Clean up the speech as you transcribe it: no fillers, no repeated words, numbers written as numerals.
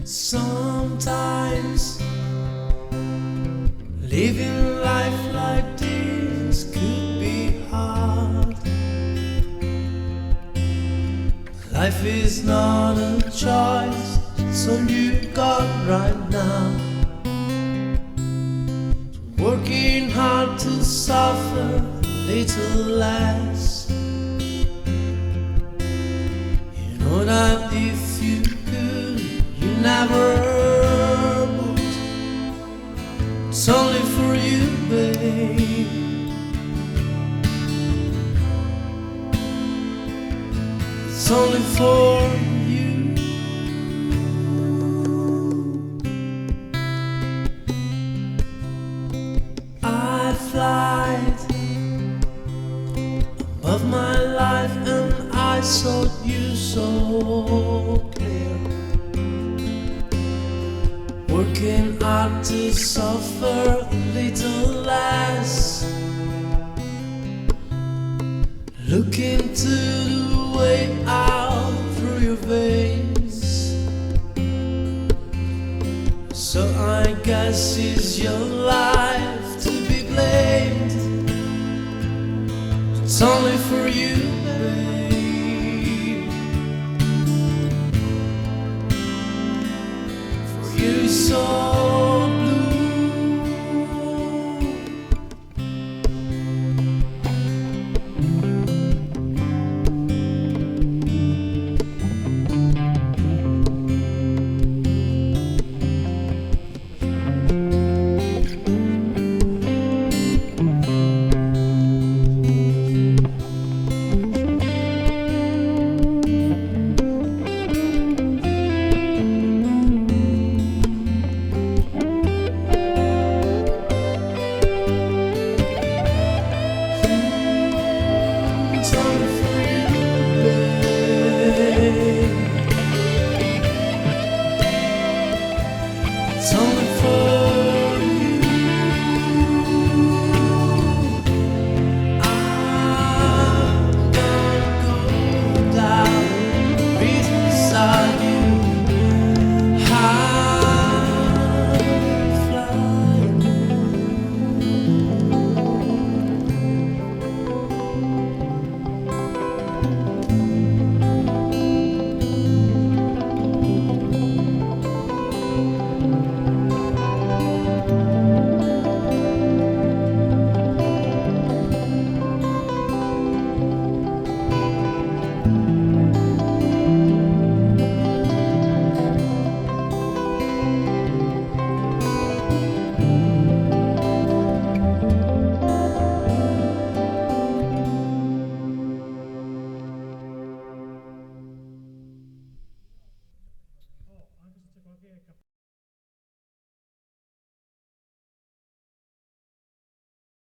Sometimes living life like this could be hard. Life is not a choice, it's all you got right now. Working hard to suffer a little less. You know that if you could, you never would. It's only for you, babe. It's only for you. I fly above my life and I saw you so clear. Working hard to suffer a little less. Looking to the way out through your veins. So I guess it's your life to be blamed. It's only for you.